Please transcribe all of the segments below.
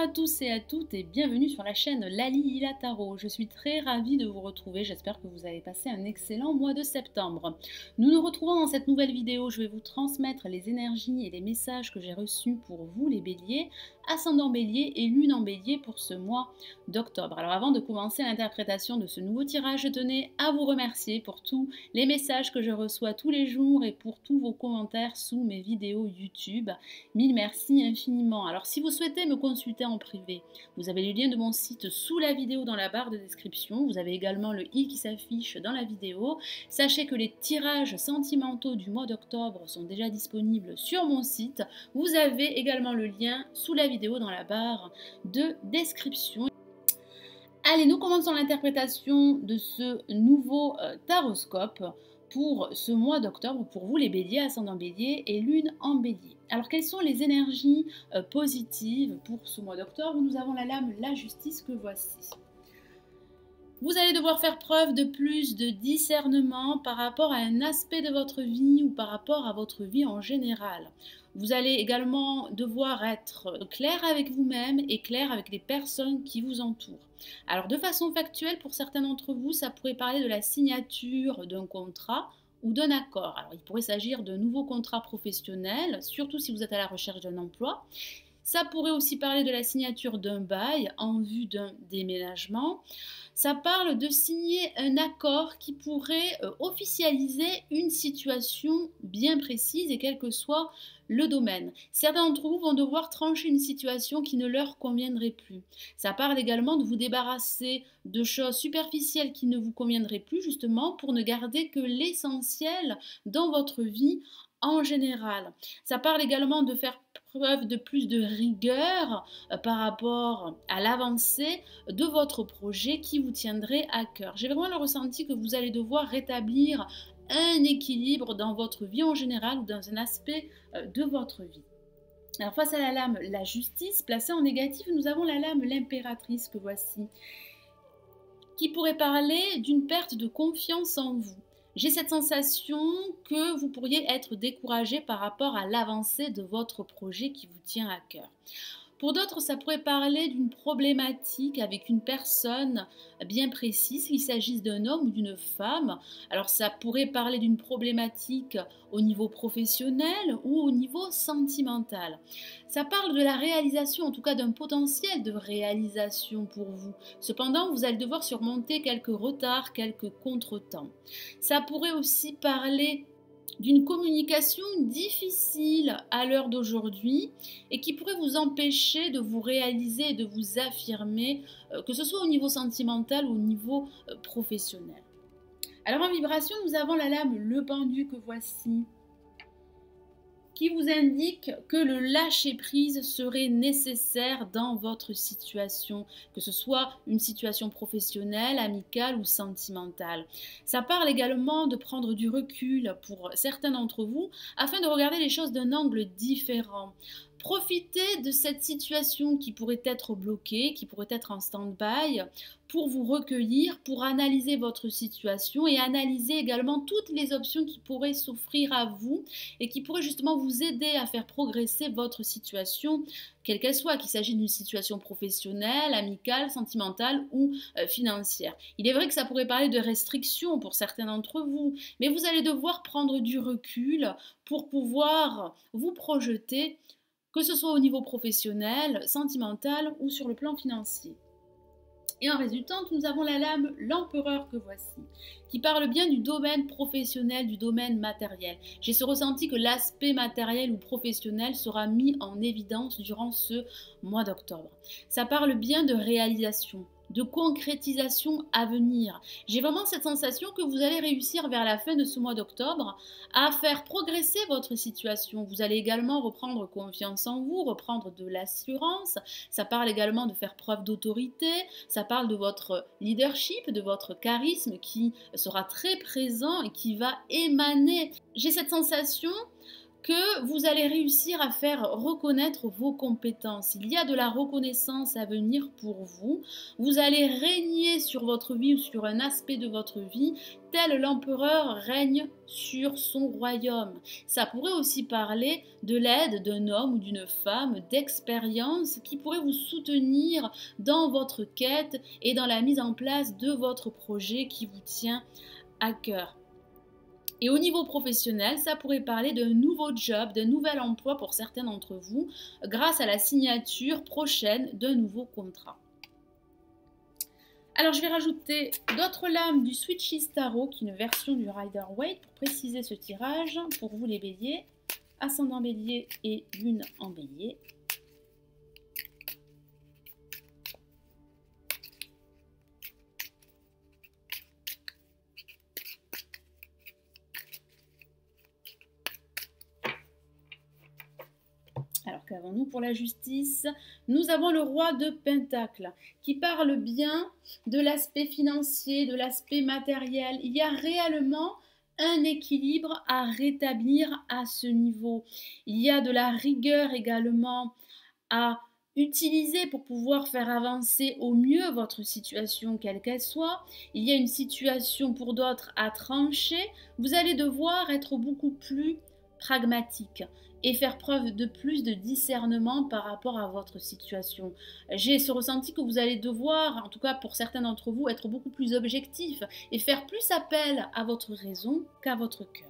à tous et à toutes et bienvenue sur la chaîne Lali Lila Tarot. Je suis très ravie de vous retrouver, j'espère que vous avez passé un excellent mois de septembre. Nous nous retrouvons dans cette nouvelle vidéo, je vais vous transmettre les énergies et les messages que j'ai reçus pour vous les béliers, ascendant bélier et lune en bélier pour ce mois d'octobre. Alors avant de commencer l'interprétation de ce nouveau tirage, je tenais à vous remercier pour tous les messages que je reçois tous les jours et pour tous vos commentaires sous mes vidéos YouTube. Mille merci infiniment. Alors si vous souhaitez me consulter en privé, vous avez le lien de mon site sous la vidéo dans la barre de description. Vous avez également le i qui s'affiche dans la vidéo. Sachez que les tirages sentimentaux du mois d'octobre sont déjà disponibles sur mon site. Vous avez également le lien sous la vidéo dans la barre de description. Allez, nous commençons l'interprétation de ce nouveau taroscope pour ce mois d'octobre, pour vous les béliers, ascendant bélier et lune en bélier. Alors quelles sont les énergies positives pour ce mois d'octobre? Nous avons la lame la justice que voici. Vous allez devoir faire preuve de plus de discernement par rapport à un aspect de votre vie ou par rapport à votre vie en général. Vous allez également devoir être clair avec vous-même et clair avec les personnes qui vous entourent. Alors de façon factuelle, pour certains d'entre vous, ça pourrait parler de la signature d'un contrat ou d'un accord. Alors il pourrait s'agir d'un nouveau contrat professionnel, surtout si vous êtes à la recherche d'un emploi. Ça pourrait aussi parler de la signature d'un bail en vue d'un déménagement. Ça parle de signer un accord qui pourrait officialiser une situation bien précise et quel que soit le domaine. Certains d'entre vous vont devoir trancher une situation qui ne leur conviendrait plus. Ça parle également de vous débarrasser de choses superficielles qui ne vous conviendraient plus, justement pour ne garder que l'essentiel dans votre vie en général. Ça parle également de faire preuve de plus de rigueur par rapport à l'avancée de votre projet qui vous tiendrait à cœur. J'ai vraiment le ressenti que vous allez devoir rétablir un équilibre dans votre vie en général ou dans un aspect de votre vie. Alors face à la lame la justice, placée en négatif, nous avons la lame l'impératrice que voici, qui pourrait parler d'une perte de confiance en vous. J'ai cette sensation que vous pourriez être découragé par rapport à l'avancée de votre projet qui vous tient à cœur. Pour d'autres, ça pourrait parler d'une problématique avec une personne bien précise, qu'il s'agisse d'un homme ou d'une femme. Alors ça pourrait parler d'une problématique au niveau professionnel ou au niveau sentimental. Ça parle de la réalisation, en tout cas d'un potentiel de réalisation pour vous. Cependant, vous allez devoir surmonter quelques retards, quelques contretemps. Ça pourrait aussi parler d'une communication difficile à l'heure d'aujourd'hui et qui pourrait vous empêcher de vous réaliser et de vous affirmer, que ce soit au niveau sentimental ou au niveau professionnel. Alors en vibration, nous avons la lame le pendu que voici, qui vous indique que le lâcher-prise serait nécessaire dans votre situation, que ce soit une situation professionnelle, amicale ou sentimentale. Ça parle également de prendre du recul pour certains d'entre vous afin de regarder les choses d'un angle différent. Profitez de cette situation qui pourrait être bloquée, qui pourrait être en stand-by, pour vous recueillir, pour analyser votre situation et analyser également toutes les options qui pourraient s'offrir à vous et qui pourraient justement vous aider à faire progresser votre situation, quelle qu'elle soit, qu'il s'agisse d'une situation professionnelle, amicale, sentimentale ou financière. Il est vrai que ça pourrait parler de restrictions pour certains d'entre vous, mais vous allez devoir prendre du recul pour pouvoir vous projeter, que ce soit au niveau professionnel, sentimental ou sur le plan financier. Et en résultante, nous avons la lame l'empereur que voici, qui parle bien du domaine professionnel, du domaine matériel. J'ai ce ressenti que l'aspect matériel ou professionnel sera mis en évidence durant ce mois d'octobre. Ça parle bien de réalisation, de concrétisation à venir. J'ai vraiment cette sensation que vous allez réussir vers la fin de ce mois d'octobre à faire progresser votre situation. Vous allez également reprendre confiance en vous, reprendre de l'assurance. Ça parle également de faire preuve d'autorité. Ça parle de votre leadership, de votre charisme qui sera très présent et qui va émaner. J'ai cette sensation que vous allez réussir à faire reconnaître vos compétences. Il y a de la reconnaissance à venir pour vous. Vous allez régner sur votre vie ou sur un aspect de votre vie, tel l'empereur règne sur son royaume. Ça pourrait aussi parler de l'aide d'un homme ou d'une femme d'expérience qui pourrait vous soutenir dans votre quête et dans la mise en place de votre projet qui vous tient à cœur. Et au niveau professionnel, ça pourrait parler d'un nouveau job, d'un nouvel emploi pour certains d'entre vous, grâce à la signature prochaine d'un nouveau contrat. Alors je vais rajouter d'autres lames du Switchy Tarot, qui est une version du Rider-Waite, pour préciser ce tirage pour vous les béliers, ascendant bélier et lune en bélier. Alors qu'avons-nous pour la justice? Nous avons le roi de Pentacles qui parle bien de l'aspect financier, de l'aspect matériel. Il y a réellement un équilibre à rétablir à ce niveau. Il y a de la rigueur également à utiliser pour pouvoir faire avancer au mieux votre situation, quelle qu'elle soit. Il y a une situation pour d'autres à trancher. Vous allez devoir être beaucoup plus pragmatique et faire preuve de plus de discernement par rapport à votre situation. J'ai ce ressenti que vous allez devoir, en tout cas pour certains d'entre vous, être beaucoup plus objectif et faire plus appel à votre raison qu'à votre cœur.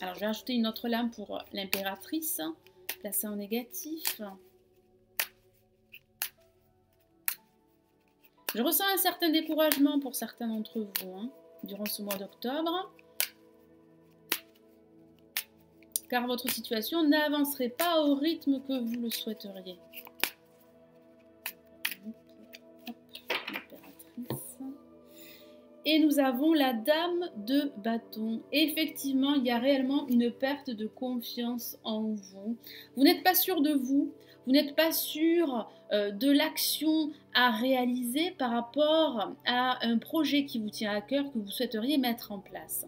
Alors je vais ajouter une autre lame pour l'impératrice, placée en négatif. Je ressens un certain découragement pour certains d'entre vous durant ce mois d'octobre, car votre situation n'avancerait pas au rythme que vous le souhaiteriez. Et nous avons la dame de bâton. Effectivement, il y a réellement une perte de confiance en vous. Vous n'êtes pas sûr de vous. Vous n'êtes pas sûr de l'action à réaliser par rapport à un projet qui vous tient à cœur, que vous souhaiteriez mettre en place.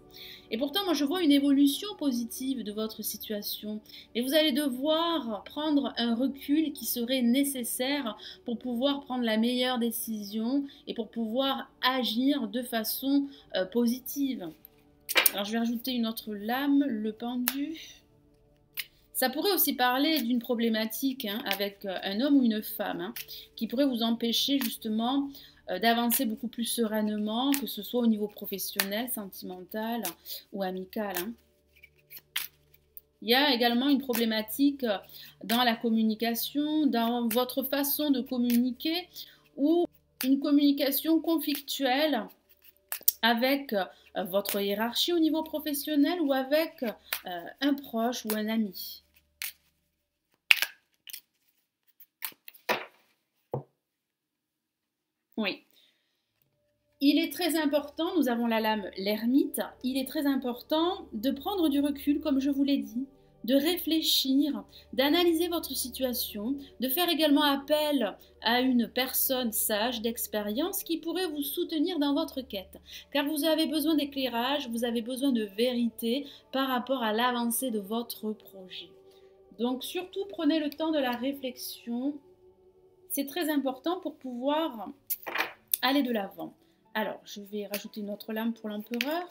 Et pourtant, moi, je vois une évolution positive de votre situation. Et vous allez devoir prendre un recul qui serait nécessaire pour pouvoir prendre la meilleure décision et pour pouvoir agir de façon positive. Alors, je vais rajouter une autre lame, le pendu. Ça pourrait aussi parler d'une problématique avec un homme ou une femme qui pourrait vous empêcher justement d'avancer beaucoup plus sereinement, que ce soit au niveau professionnel, sentimental ou amical. Il y a également une problématique dans la communication, dans votre façon de communiquer ou une communication conflictuelle avec votre hiérarchie au niveau professionnel ou avec un proche ou un ami. Oui. Il est très important, nous avons la lame l'ermite, il est très important de prendre du recul, comme je vous l'ai dit, de réfléchir, d'analyser votre situation, de faire également appel à une personne sage, d'expérience, qui pourrait vous soutenir dans votre quête. Car vous avez besoin d'éclairage, vous avez besoin de vérité par rapport à l'avancée de votre projet. Donc surtout, prenez le temps de la réflexion. C'est très important pour pouvoir aller de l'avant. Alors, je vais rajouter une autre lame pour l'empereur.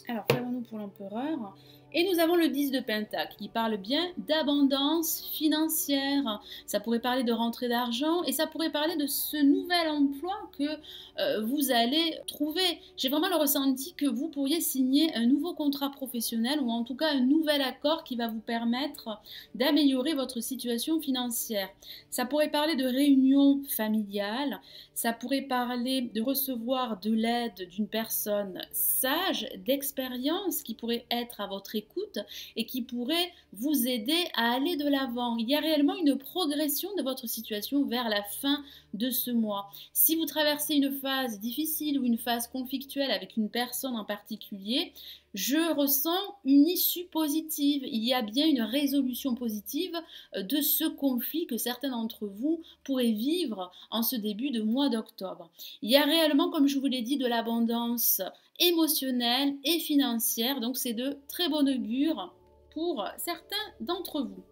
Alors, qu'avons-nous pour l'empereur? Et nous avons le 10 de Pentacle qui parle bien d'abondance financière. Ça pourrait parler de rentrée d'argent et ça pourrait parler de ce nouvel emploi que vous allez trouver. J'ai vraiment le ressenti que vous pourriez signer un nouveau contrat professionnel ou en tout cas un nouvel accord qui va vous permettre d'améliorer votre situation financière. Ça pourrait parler de réunion familiale. Ça pourrait parler de recevoir de l'aide d'une personne sage, d'expérience qui pourrait être à votre écoute écoute et qui pourrait vous aider à aller de l'avant. Il y a réellement une progression de votre situation vers la fin de ce mois. Si vous traversez une phase difficile ou une phase conflictuelle avec une personne en particulier, je ressens une issue positive. Il y a bien une résolution positive de ce conflit que certains d'entre vous pourraient vivre en ce début de mois d'octobre. Il y a réellement, comme je vous l'ai dit, de l'abondance émotionnelle et financière. Donc c'est de très bon augure pour certains d'entre vous.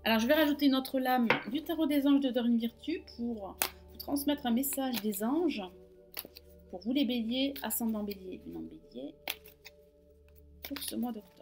Alors je vais rajouter une autre lame du tarot des anges de Dorine Virtue pour vous transmettre un message des anges. Pour vous les béliers, ascendant bélier, lunan bélier, pour ce mois d'octobre.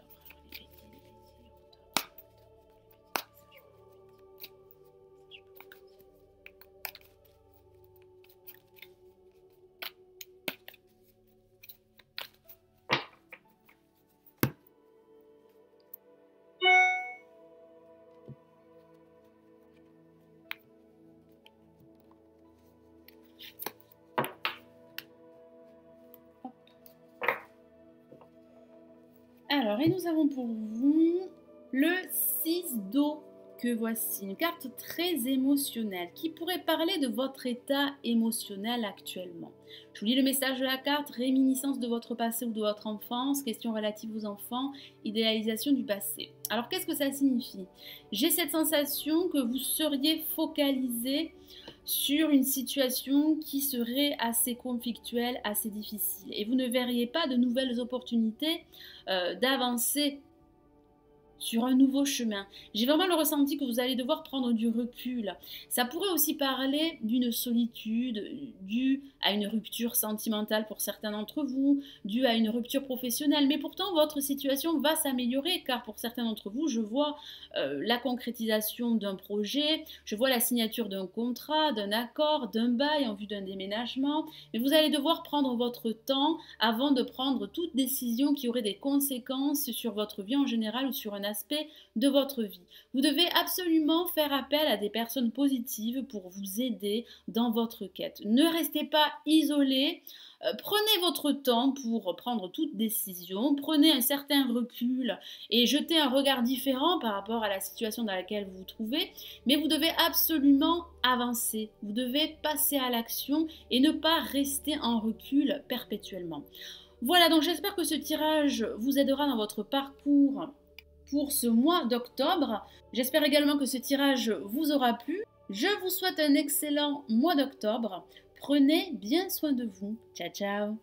Alors, et nous avons pour vous le 6 d'eau que voici, une carte très émotionnelle qui pourrait parler de votre état émotionnel actuellement. Je vous lis le message de la carte, réminiscence de votre passé ou de votre enfance, questions relatives aux enfants, idéalisation du passé. Alors, qu'est-ce que ça signifie? J'ai cette sensation que vous seriez focalisé sur une situation qui serait assez conflictuelle, assez difficile. Et vous ne verriez pas de nouvelles opportunités d'avancer sur un nouveau chemin. J'ai vraiment le ressenti que vous allez devoir prendre du recul. Ça pourrait aussi parler d'une solitude due à une rupture sentimentale pour certains d'entre vous, due à une rupture professionnelle. Mais pourtant, votre situation va s'améliorer car pour certains d'entre vous, je vois la concrétisation d'un projet, je vois la signature d'un contrat, d'un accord, d'un bail en vue d'un déménagement. Mais vous allez devoir prendre votre temps avant de prendre toute décision qui aurait des conséquences sur votre vie en général ou sur un aspect de votre vie. Vous devez absolument faire appel à des personnes positives pour vous aider dans votre quête. Ne restez pas isolé. Prenez votre temps pour prendre toute décision, prenez un certain recul et jetez un regard différent par rapport à la situation dans laquelle vous vous trouvez, mais vous devez absolument avancer, vous devez passer à l'action et ne pas rester en recul perpétuellement. Voilà, donc j'espère que ce tirage vous aidera dans votre parcours pour ce mois d'octobre. J'espère également que ce tirage vous aura plu. Je vous souhaite un excellent mois d'octobre. Prenez bien soin de vous. Ciao, ciao.